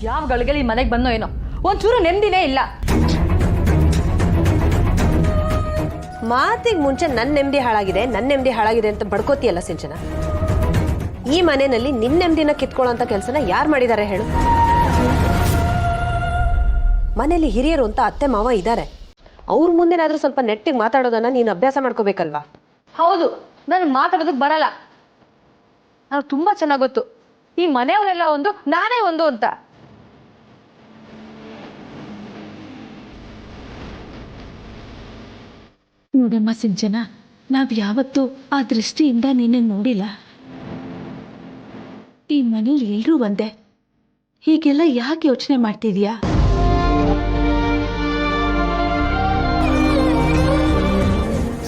ಯಾವ ಗಳಿಗೆಲಿ ಈ ಮನೆಗೆ ಬಂದೋ ಏನೋ ಒಂಚೂರು ನೆಮ್ಮದಿನೇ ಇಲ್ಲ. ಮಾತಿಗೆ ಮುಂಚೆ ನನ್ನ ನೆಮ್ಮದಿ ಹಾಳಾಗಿದೆ ಅಂತ ಬಡ್ಕೋತಿಯಲ್ಲ ಸಿಂಚನ. ಈ ಮನೆಯಲ್ಲಿ ನಿನ್ನ ನೆಮ್ಮದಿನ ಕಿತ್ಕೊಳ್ಳೋಂಥ ಕೆಲಸನ ಯಾರು ಮಾಡಿದ್ದಾರೆ ಹೇಳು? ಮನೇಲಿ ಹಿರಿಯರು ಅಂತ ಅತ್ತೆ ಮಾವ ಇದ್ದಾರೆ. ಅವ್ರ ಮುಂದೆನಾದ್ರೂ ಸ್ವಲ್ಪ ನೆಟ್ಟಿಗೆ ಮಾತಾಡೋದನ್ನ ನೀನು ಅಭ್ಯಾಸ ಮಾಡ್ಕೋಬೇಕಲ್ವಾ? ಹೌದು, ನನಗೆ ಮಾತಾಡೋದಕ್ಕೆ ಬರಲ್ಲ. ನನಗೆ ತುಂಬಾ ಚೆನ್ನಾಗಿ ಗೊತ್ತು ಈ ಮನೆಯವರೆಲ್ಲ ಒಂದು ನಾನೇ ಒಂದು ಅಂತ. ನೋಡಮ್ಮ ಸಿಂಚನ, ನಾವ್ ಯಾವತ್ತೂ ಆ ದೃಷ್ಟಿಯಿಂದ ನಿನ್ನ ನೋಡಿಲ್ಲ. ಈ ಮನೇಲಿ ಎಲ್ರೂ ಒಂದೇ. ಹೀಗೆಲ್ಲ ಯಾಕೆ ಯೋಚನೆ ಮಾಡ್ತಿದ್ಯಾ?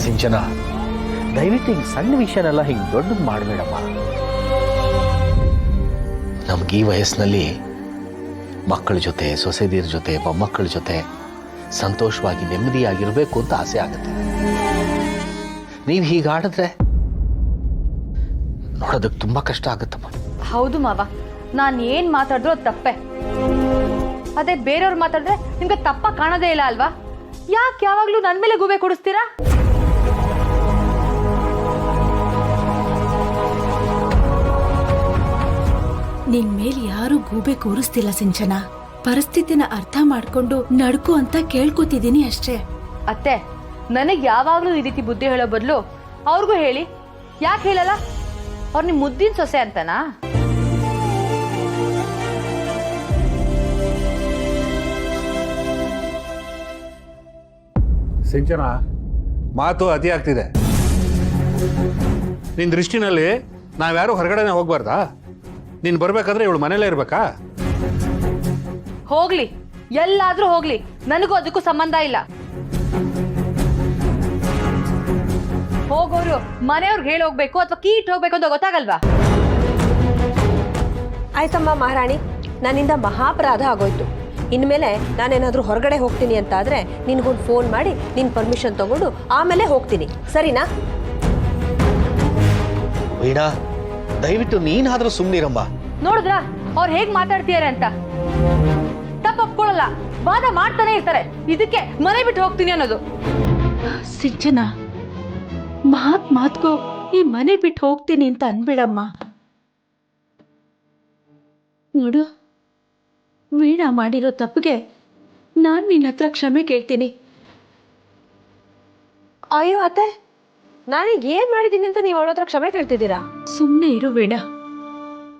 ಸಿಂಚನ, ದಯವಿಟ್ಟು ಹಿಂಗೆ ಸಣ್ಣ ವಿಷಯನೆಲ್ಲ ಹಿಂಗೆ ದೊಡ್ಡದು ಮಾಡಬೇಡಮ್ಮ. ನಮ್ಗೆ ಈ ವಯಸ್ಸಿನಲ್ಲಿ ಮಕ್ಕಳ ಜೊತೆ, ಸೊಸೆದಿರ ಜೊತೆ, ಮೊಮ್ಮಕ್ಕಳ ಜೊತೆ ಸಂತೋಷವಾಗಿ ನೆಮ್ಮದಿಯಾಗಿರ್ಬೇಕು ಅಂತ ಆಸೆ ಆಗುತ್ತೆ. ನೀವು ಹೀಗಾಡಿದ್ರೆ ನೋಡೋದಕ್ಕೆ ತುಂಬಾ ಕಷ್ಟ ಆಗುತ್ತಮ್ಮ. ಹೌದು ಮಾವ, ನಾನು ಏನ್ ಮಾತಾಡಿದ್ರು ಅದು ತಪ್ಪೆ. ಅದೇ ಬೇರೆಯವ್ರು ಮಾತಾಡಿದ್ರೆ ನಿಮ್ಗೆ ತಪ್ಪ ಕಾಣೋದೇ ಇಲ್ಲ ಅಲ್ವಾ? ಯಾಕೆ ಯಾವಾಗ್ಲೂ ನನ್ ಮೇಲೆ ಗೂಬೆ ಕೊಡಿಸ್ತೀರಾ? ನಿನ್ ಮೇಲೆ ಯಾರು ಗೂಬೆ ಕೂರಿಸ್ತಿಲ್ಲ ಸಿಂಚನ. ಪರಿಸ್ಥಿತಿನ ಅರ್ಥ ಮಾಡ್ಕೊಂಡು ನಡ್ಕೋ ಅಂತ ಕೇಳ್ಕೊತಿದ್ದೀನಿ ಅಷ್ಟೇ. ಅತ್ತೆ, ನನಗೆ ಯಾವಾಗ್ಲೂ ಈ ರೀತಿ ಬುದ್ಧಿ ಹೇಳೋ ಬದಲು ಅವ್ರಿಗೂ ಹೇಳಿ. ಯಾಕೆ ಹೇಳಲ್ಲ? ಅವ್ರು ನಿಮ್ ಮುದ್ದಿನ ಸೊಸೆ ಅಂತನಾ? ಸಿಂಚನ, ಮಾತು ಅತಿ ಆಗ್ತಿದೆ. ನಿನ್ನ ದೃಷ್ಟಿನಲ್ಲಿ ನಾವ್ಯಾರು ಹೊರಗಡೆನೆ ಹೋಗ್ಬಾರ್ದಾ? ನೀನು ಬರ್ಬೇಕಾದ್ರೆ ಇವಳು ಮನೇಲೇ ಇರ್ಬೇಕಾ? ಹೋಗ್ಲಿ, ಎಲ್ಲಾದ್ರೂ ಹೋಗ್ಲಿ, ನನಗೂ ಅದಕ್ಕೂ ಸಂಬಂಧ ಇಲ್ಲ. ಹೋಗೋರು ಮನೆಯವ್ರಿಗೆ ಹೇಳಿ ಹೋಗ್ಬೇಕು ಅಥವಾ ಕೀಟ್ ಹೋಗ್ಬೇಕು ಅಂತ ಗೊತ್ತಾಗಲ್ವಾ? ಆಯ್ತಮ್ಮ ಮಹಾರಾಣಿ, ನನ್ನಿಂದ ಮಹಾಪರಾಧ ಆಗೋಯ್ತು. ಇನ್ಮೇಲೆ ನಾನೇನಾದ್ರೂ ಹೊರಗಡೆ ಹೋಗ್ತೀನಿ ಅಂತ ಆದ್ರೆ ನಿನ್ಗೊಂದು ಫೋನ್ ಮಾಡಿ ನಿನ್ ಪರ್ಮಿಷನ್ ತಗೊಂಡು ಆಮೇಲೆ ಹೋಗ್ತೀನಿ, ಸರಿನಾ? ವೀಣಾ, ದಯವಿಟ್ಟು ನೀನಾದ್ರೂ ಸುಮ್ಮನಿರಮ್ಮ. ನೋಡಿದ್ರಾ ಅವ್ರು ಹೇಗ್ ಮಾತಾಡ್ತೀಯಾರೆ ಅಂತ? ತಪ್ಪ ಒಪ್ಕೊಳ್ಳಲ್ಲ, ವಾದ ಮಾಡ್ತಾನೆ ಇರ್ತಾರೆ. ಇದಕ್ಕೆ ಮನೆ ಬಿಟ್ಟು ಹೋಗ್ತೀನಿ ಅನ್ನೋದು. ಸಿಂಚನ, ಮಾತ್ಗೂ ಈ ಮನೆ ಬಿಟ್ಟು ಹೋಗ್ತೀನಿ ಅಂತ ಅನ್ಬೇಡಮ್ಮ. ನೋಡು, ವೀಣಾ ಮಾಡಿರೋ ತಪ್ಪಿಗೆ ನಾನು ನಿನ್ನ ಹತ್ರ ಕ್ಷಮೆ ಕೇಳ್ತೀನಿ. ಅಯ್ಯೋ ಅತ್ತೆ, ನಾನೀಗ ಏನ್ ಮಾಡಿದ್ದೀನಿ ಅಂತ ನೀವು ಅವಳ ಹತ್ರ ಕ್ಷಮೆ ಕೇಳ್ತಿದ್ದೀರಾ? ಸುಮ್ಮನೆ ಇರು ವೀಣಾ.